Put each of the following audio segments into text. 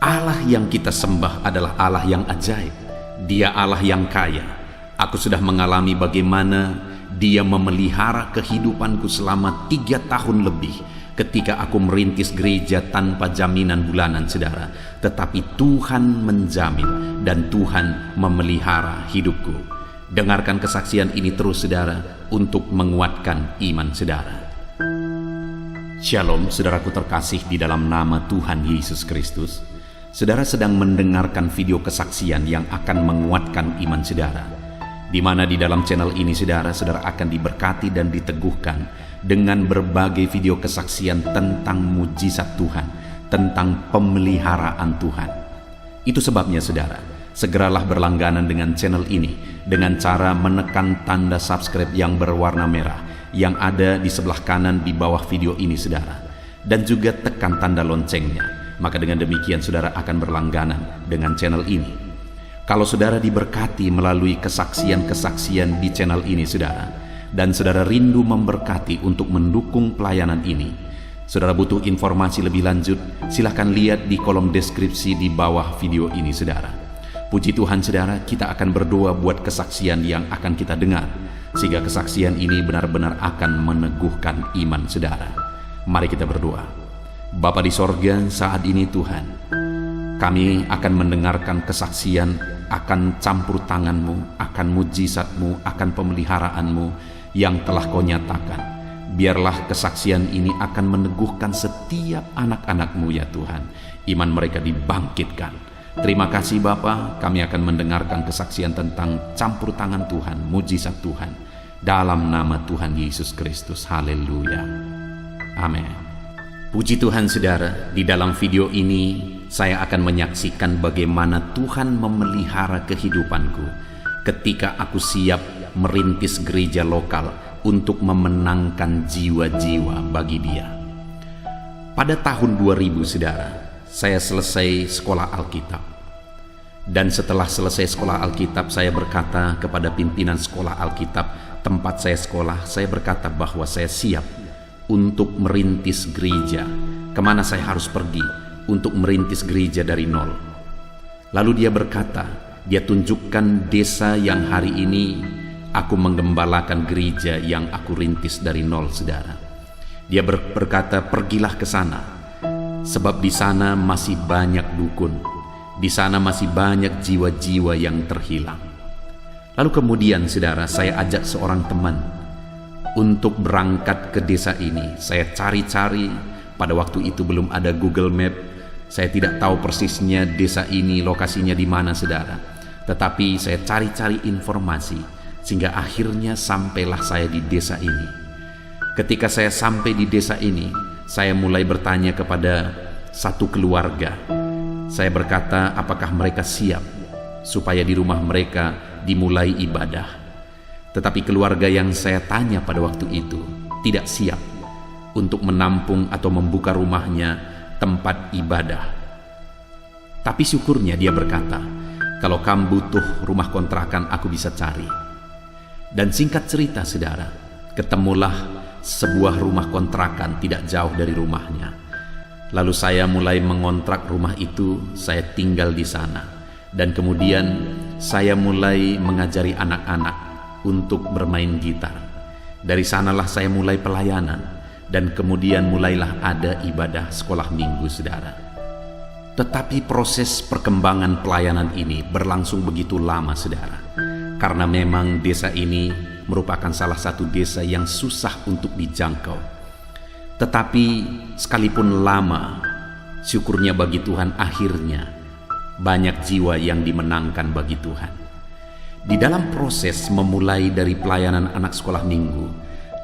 Allah yang kita sembah adalah Allah yang ajaib. Dia Allah yang kaya. Aku sudah mengalami bagaimana Dia memelihara kehidupanku selama 3 tahun lebih ketika aku merintis gereja tanpa jaminan bulanan, saudara. Tetapi Tuhan menjamin dan Tuhan memelihara hidupku. Dengarkan kesaksian ini terus, saudara, untuk menguatkan iman saudara. Shalom, saudaraku terkasih di dalam nama Tuhan Yesus Kristus. Saudara sedang mendengarkan video kesaksian yang akan menguatkan iman saudara, di mana di dalam channel ini saudara akan diberkati dan diteguhkan dengan berbagai video kesaksian tentang mujizat Tuhan, tentang pemeliharaan Tuhan. Itu sebabnya saudara, segeralah berlangganan dengan channel ini dengan cara menekan tanda subscribe yang berwarna merah yang ada di sebelah kanan di bawah video ini saudara, dan juga tekan tanda loncengnya. Maka dengan demikian saudara akan berlangganan dengan channel ini. Kalau saudara diberkati melalui kesaksian-kesaksian di channel ini saudara, dan saudara rindu memberkati untuk mendukung pelayanan ini, saudara butuh informasi lebih lanjut, silahkan lihat di kolom deskripsi di bawah video ini saudara. Puji Tuhan saudara, kita akan berdoa buat kesaksian yang akan kita dengar, sehingga kesaksian ini benar-benar akan meneguhkan iman saudara. Mari kita berdoa. Bapa di sorga, saat ini Tuhan, kami akan mendengarkan kesaksian akan campur tangan-Mu, akan mujizat-Mu, akan pemeliharaanmu yang telah Kau nyatakan. Biarlah kesaksian ini akan meneguhkan setiap anak-anak-Mu ya Tuhan. Iman mereka dibangkitkan. Terima kasih Bapa, kami akan mendengarkan kesaksian tentang campur tangan Tuhan, mujizat Tuhan, dalam nama Tuhan Yesus Kristus. Haleluya. Amin. Puji Tuhan saudara, di dalam video ini saya akan menyaksikan bagaimana Tuhan memelihara kehidupanku ketika aku siap merintis gereja lokal untuk memenangkan jiwa-jiwa bagi Dia. Pada tahun 2000 saudara, saya selesai sekolah Alkitab. Dan setelah selesai sekolah Alkitab, saya berkata kepada pimpinan sekolah Alkitab tempat saya sekolah, saya berkata bahwa saya siap untuk merintis gereja. Kemana saya harus pergi untuk merintis gereja dari nol? Lalu dia berkata, dia tunjukkan desa yang hari ini aku menggembalakan gereja yang aku rintis dari nol saudara. Dia berkata, pergilah ke sana, sebab di sana masih banyak dukun, di sana masih banyak jiwa-jiwa yang terhilang. Lalu kemudian saudara, saya ajak seorang teman untuk berangkat ke desa ini. Saya cari-cari, pada waktu itu belum ada Google Map, saya tidak tahu persisnya desa ini lokasinya di mana saudara, tetapi saya cari-cari informasi sehingga akhirnya sampailah saya di desa ini. Ketika saya sampai di desa ini, saya mulai bertanya kepada satu keluarga. Saya berkata, apakah mereka siap supaya di rumah mereka dimulai ibadah? Tetapi keluarga yang saya tanya pada waktu itu tidak siap untuk menampung atau membuka rumahnya tempat ibadah. Tapi syukurnya dia berkata, kalau kamu butuh rumah kontrakan, aku bisa cari. Dan singkat cerita saudara, ketemulah sebuah rumah kontrakan tidak jauh dari rumahnya. Lalu saya mulai mengontrak rumah itu, saya tinggal di sana. Dan kemudian saya mulai mengajari anak-anak untuk bermain gitar. Dari sanalah saya mulai pelayanan, dan kemudian mulailah ada ibadah sekolah minggu saudara. Tetapi proses perkembangan pelayanan ini berlangsung begitu lama saudara, karena memang desa ini merupakan salah satu desa yang susah untuk dijangkau. Tetapi sekalipun lama, syukurnya bagi Tuhan akhirnya banyak jiwa yang dimenangkan bagi Tuhan. Di dalam proses memulai dari pelayanan anak sekolah minggu,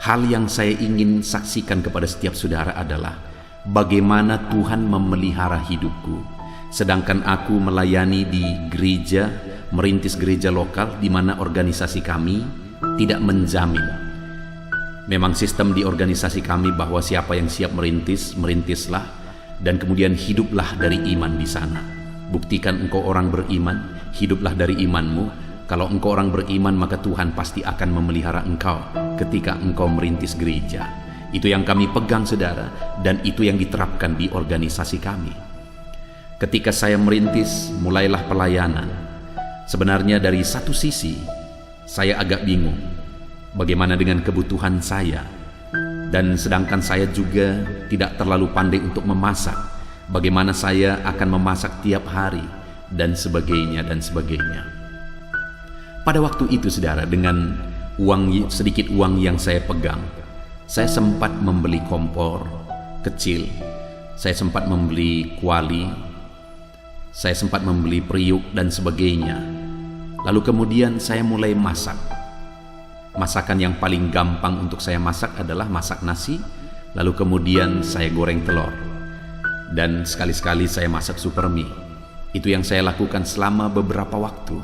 hal yang saya ingin saksikan kepada setiap saudara adalah bagaimana Tuhan memelihara hidupku. Sedangkan aku melayani di gereja, merintis gereja lokal di mana organisasi kami tidak menjamin. Memang sistem di organisasi kami bahwa siapa yang siap merintis, merintislah, dan kemudian hiduplah dari iman di sana. Buktikan engkau orang beriman, hiduplah dari imanmu. Kalau engkau orang beriman, maka Tuhan pasti akan memelihara engkau ketika engkau merintis gereja. Itu yang kami pegang saudara, dan itu yang diterapkan di organisasi kami. Ketika saya merintis, mulailah pelayanan. Sebenarnya dari satu sisi, saya agak bingung bagaimana dengan kebutuhan saya. Dan sedangkan saya juga tidak terlalu pandai untuk memasak, bagaimana saya akan memasak tiap hari, dan sebagainya dan sebagainya. Pada waktu itu saudara, dengan sedikit uang yang saya pegang, saya sempat membeli kompor kecil, saya sempat membeli kuali, saya sempat membeli periuk dan sebagainya. Lalu kemudian saya mulai masak. Masakan yang paling gampang untuk saya masak adalah masak nasi, lalu kemudian saya goreng telur, dan sekali-sekali saya masak super mie. Itu yang saya lakukan selama beberapa waktu.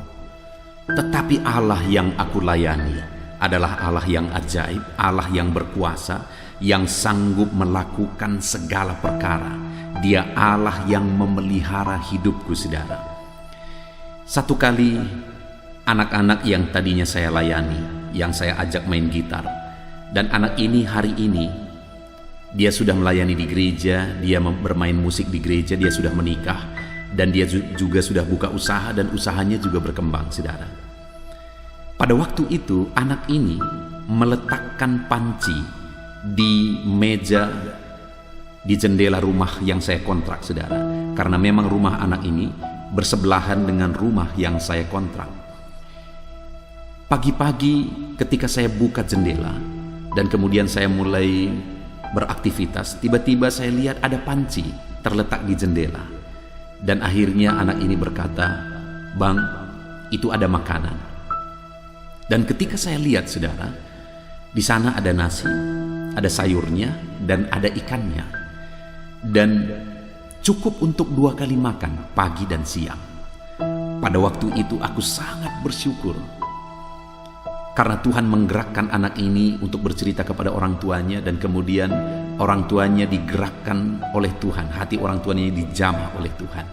Tetapi Allah yang aku layani adalah Allah yang ajaib, Allah yang berkuasa, yang sanggup melakukan segala perkara. Dia Allah yang memelihara hidupku, saudara. Satu kali anak-anak yang tadinya saya layani, yang saya ajak main gitar, dan anak ini hari ini dia sudah melayani di gereja, dia bermain musik di gereja, dia sudah menikah, dan dia juga sudah buka usaha, dan usahanya juga berkembang, saudara. Pada waktu itu anak ini meletakkan panci di meja di jendela rumah yang saya kontrak, saudara, karena memang rumah anak ini bersebelahan dengan rumah yang saya kontrak. Pagi-pagi ketika saya buka jendela dan kemudian saya mulai beraktivitas, tiba-tiba saya lihat ada panci terletak di jendela. Dan akhirnya anak ini berkata, "Bang, itu ada makanan." Dan ketika saya lihat, saudara, di sana ada nasi, ada sayurnya, dan ada ikannya. Dan cukup untuk 2 kali makan, pagi dan siang. Pada waktu itu aku sangat bersyukur, karena Tuhan menggerakkan anak ini untuk bercerita kepada orang tuanya, dan kemudian orang tuanya digerakkan oleh Tuhan, hati orang tuanya dijamah oleh Tuhan.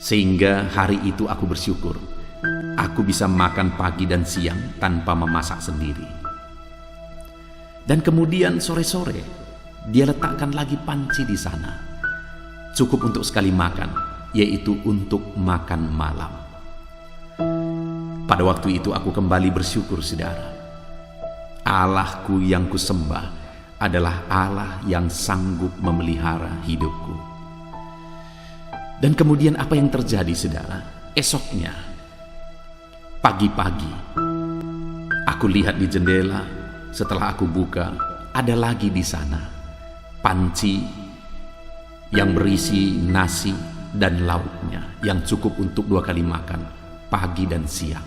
Sehingga hari itu aku bersyukur, aku bisa makan pagi dan siang tanpa memasak sendiri. Dan kemudian sore-sore, dia letakkan lagi panci di sana, cukup untuk sekali makan, yaitu untuk makan malam. Pada waktu itu aku kembali bersyukur, saudara. Allahku yang kusembah adalah Allah yang sanggup memelihara hidupku. Dan kemudian apa yang terjadi, saudara? Esoknya, pagi-pagi, aku lihat di jendela, setelah aku buka, ada lagi di sana panci yang berisi nasi dan lauknya, yang cukup untuk 2 kali makan, pagi dan siang.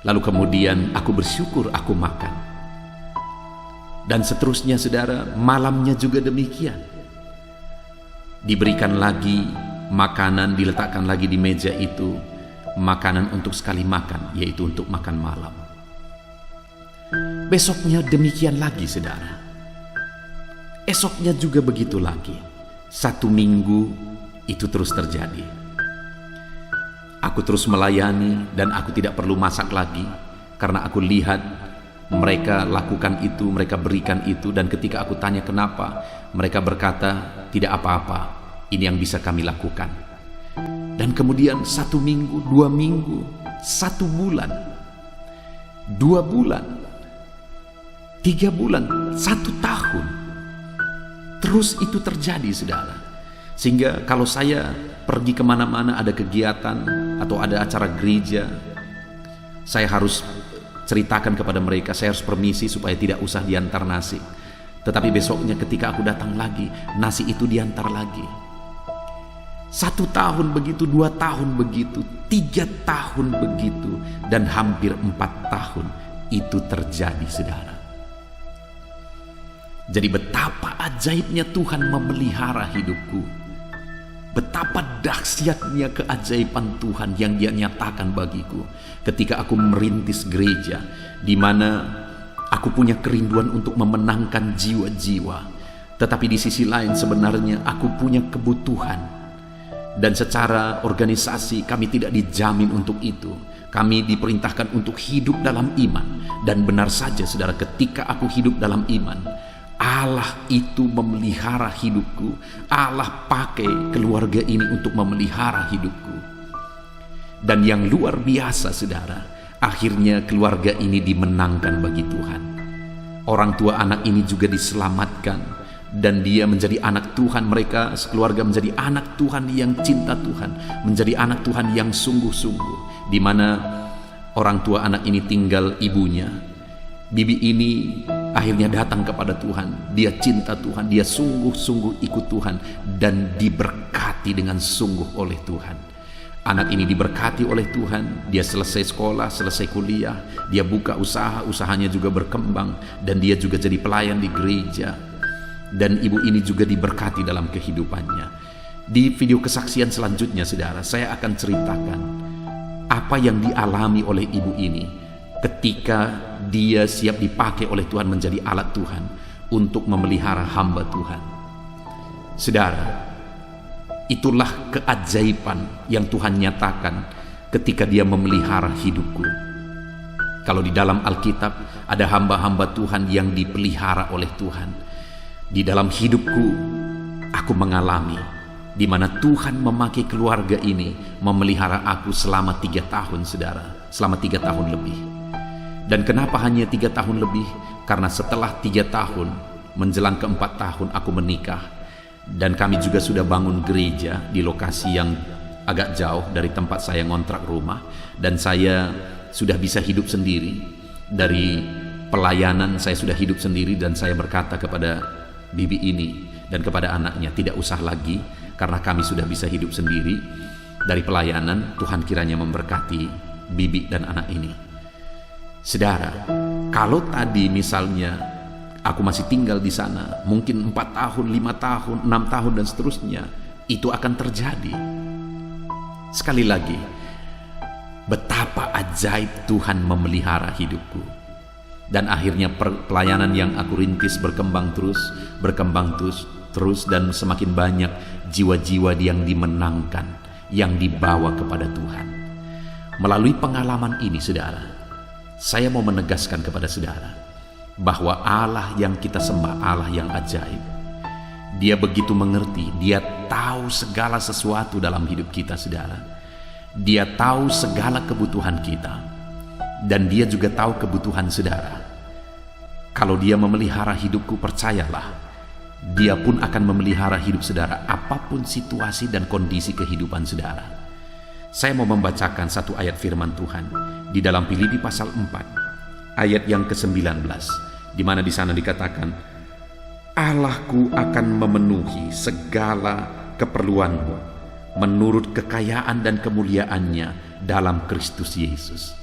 Lalu kemudian aku bersyukur aku makan. Dan seterusnya, saudara, malamnya juga demikian. Diberikan lagi makanan, diletakkan lagi di meja itu, makanan untuk sekali makan, yaitu untuk makan malam. Besoknya demikian lagi, saudara. Esoknya juga begitu lagi. 1 minggu itu terus terjadi. Aku terus melayani dan aku tidak perlu masak lagi, karena aku lihat mereka lakukan itu, mereka berikan itu, dan ketika aku tanya kenapa, mereka berkata, tidak apa-apa, ini yang bisa kami lakukan. Dan kemudian 1 minggu, 2 minggu, 1 bulan, 2 bulan, 3 bulan, 1 tahun. Terus itu terjadi, saudara. Sehingga kalau saya pergi kemana-mana, ada kegiatan atau ada acara gereja, saya harus ceritakan kepada mereka, saya harus permisi supaya tidak usah diantar nasi. Tetapi besoknya ketika aku datang lagi, nasi itu diantar lagi. 1 tahun begitu, 2 tahun begitu, 3 tahun begitu, dan hampir 4 tahun itu terjadi, saudara. Jadi betapa ajaibnya Tuhan memelihara hidupku. Betapa dahsyatnya keajaiban Tuhan yang Dia nyatakan bagiku ketika aku merintis gereja, di mana aku punya kerinduan untuk memenangkan jiwa-jiwa. Tetapi di sisi lain sebenarnya aku punya kebutuhan. Dan secara organisasi kami tidak dijamin untuk itu. Kami diperintahkan untuk hidup dalam iman. Dan benar saja, saudara, ketika aku hidup dalam iman, Allah itu memelihara hidupku. Allah pakai keluarga ini untuk memelihara hidupku. Dan yang luar biasa, saudara, akhirnya keluarga ini dimenangkan bagi Tuhan. Orang tua anak ini juga diselamatkan, dan dia menjadi anak Tuhan. Mereka sekeluarga menjadi anak Tuhan yang cinta Tuhan, menjadi anak Tuhan yang sungguh-sungguh. Di mana orang tua anak ini tinggal ibunya, bibi ini akhirnya datang kepada Tuhan. Dia cinta Tuhan, dia sungguh-sungguh ikut Tuhan, dan diberkati dengan sungguh oleh Tuhan. Anak ini diberkati oleh Tuhan. Dia selesai sekolah, selesai kuliah, dia buka usaha, usahanya juga berkembang, dan dia juga jadi pelayan di gereja. Dan ibu ini juga diberkati dalam kehidupannya. Di video kesaksian selanjutnya, saudara, saya akan ceritakan apa yang dialami oleh ibu ini ketika dia siap dipakai oleh Tuhan menjadi alat Tuhan untuk memelihara hamba Tuhan. Saudara, itulah keajaiban yang Tuhan nyatakan ketika dia memelihara hidupku. Kalau di dalam Alkitab ada hamba-hamba Tuhan yang dipelihara oleh Tuhan. Di dalam hidupku aku mengalami di mana Tuhan memakai keluarga ini memelihara aku selama 3 tahun, saudara. Selama 3 tahun lebih. Dan kenapa hanya 3 tahun lebih? Karena setelah 3 tahun menjelang ke 4 tahun aku menikah. Dan kami juga sudah bangun gereja di lokasi yang agak jauh dari tempat saya ngontrak rumah. Dan saya sudah bisa hidup sendiri. Dari pelayanan saya sudah hidup sendiri, dan saya berkata kepada bibi ini dan kepada anaknya, tidak usah lagi, karena kami sudah bisa hidup sendiri. Dari pelayanan, Tuhan kiranya memberkati bibi dan anak ini. Saudara, kalau tadi misalnya aku masih tinggal di sana, mungkin 4 tahun, 5 tahun, 6 tahun dan seterusnya, itu akan terjadi. Sekali lagi, betapa ajaib Tuhan memelihara hidupku. Dan akhirnya pelayanan yang aku rintis berkembang terus, dan semakin banyak jiwa-jiwa yang dimenangkan, yang dibawa kepada Tuhan. Melalui pengalaman ini, saudara, saya mau menegaskan kepada saudara bahwa Allah yang kita sembah, Allah yang ajaib. Dia begitu mengerti, dia tahu segala sesuatu dalam hidup kita, saudara. Dia tahu segala kebutuhan kita. Dan dia juga tahu kebutuhan saudara. Kalau dia memelihara hidupku, percayalah, dia pun akan memelihara hidup saudara apapun situasi dan kondisi kehidupan saudara. Saya mau membacakan satu ayat firman Tuhan di dalam Filipi pasal 4 ayat yang ke-19, di mana di sana dikatakan, Allahku akan memenuhi segala keperluanmu menurut kekayaan dan kemuliaannya dalam Kristus Yesus.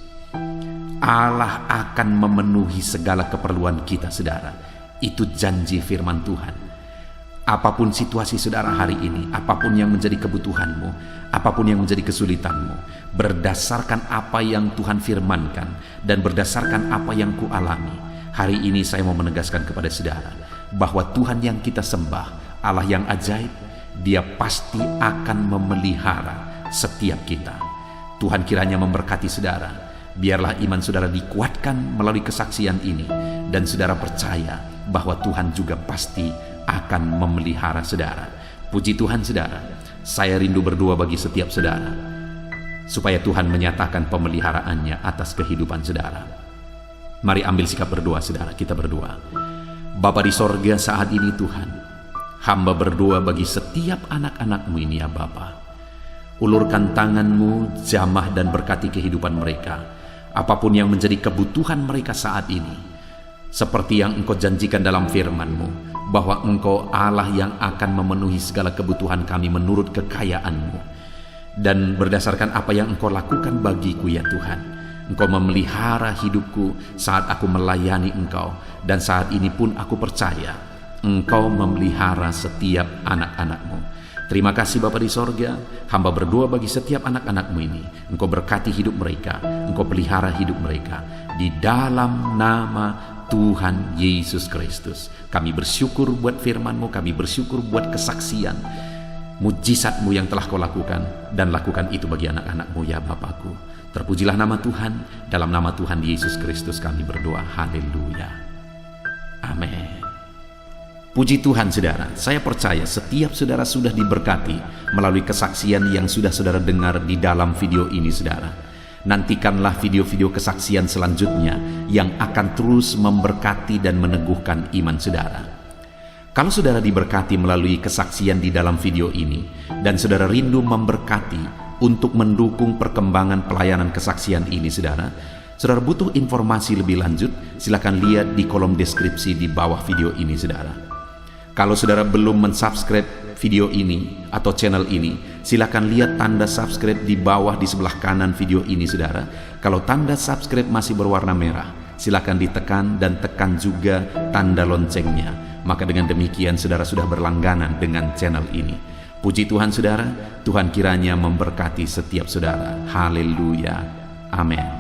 Allah akan memenuhi segala keperluan kita, saudara. Itu janji firman Tuhan. Apapun situasi saudara hari ini, apapun yang menjadi kebutuhanmu, apapun yang menjadi kesulitanmu, berdasarkan apa yang Tuhan firmankan dan berdasarkan apa yang kualami, hari ini saya mau menegaskan kepada saudara bahwa Tuhan yang kita sembah, Allah yang ajaib, dia pasti akan memelihara setiap kita. Tuhan kiranya memberkati saudara. Biarlah iman saudara dikuatkan melalui kesaksian ini, dan saudara percaya bahwa Tuhan juga pasti akan memelihara saudara. Puji Tuhan, saudara. Saya rindu berdoa bagi setiap saudara, supaya Tuhan menyatakan pemeliharaannya atas kehidupan saudara. Mari ambil sikap berdoa, saudara. Kita berdoa. Bapa di sorga, saat ini Tuhan, hamba berdoa bagi setiap anak-anak-Mu ini, ya Bapa. Ulurkan tangan-Mu, jamah dan berkati kehidupan mereka. Apapun yang menjadi kebutuhan mereka saat ini, seperti yang Engkau janjikan dalam firman-Mu, bahwa Engkau Allah yang akan memenuhi segala kebutuhan kami menurut kekayaan-Mu. Dan berdasarkan apa yang Engkau lakukan bagiku, ya Tuhan, Engkau memelihara hidupku saat aku melayani Engkau. Dan saat ini pun aku percaya Engkau memelihara setiap anak-anak-Mu. Terima kasih Bapa di sorga, hamba berdoa bagi setiap anak-anak-Mu ini. Engkau berkati hidup mereka, Engkau pelihara hidup mereka. Di dalam nama Tuhan Yesus Kristus, kami bersyukur buat firman-Mu, kami bersyukur buat kesaksian mujizat-Mu yang telah Kau lakukan, dan lakukan itu bagi anak-anak-Mu, ya Bapakku. Terpujilah nama Tuhan, dalam nama Tuhan Yesus Kristus kami berdoa, haleluya, amin. Puji Tuhan saudara, saya percaya setiap saudara sudah diberkati melalui kesaksian yang sudah saudara dengar di dalam video ini saudara. Nantikanlah video-video kesaksian selanjutnya yang akan terus memberkati dan meneguhkan iman saudara. Kalau saudara diberkati melalui kesaksian di dalam video ini dan saudara rindu memberkati untuk mendukung perkembangan pelayanan kesaksian ini saudara butuh informasi lebih lanjut, silakan lihat di kolom deskripsi di bawah video ini saudara. Kalau saudara belum mensubscribe video ini atau channel ini, silakan lihat tanda subscribe di bawah di sebelah kanan video ini saudara. Kalau tanda subscribe masih berwarna merah, silakan ditekan dan tekan juga tanda loncengnya. Maka dengan demikian saudara sudah berlangganan dengan channel ini. Puji Tuhan saudara, Tuhan kiranya memberkati setiap saudara. Haleluya. Amin.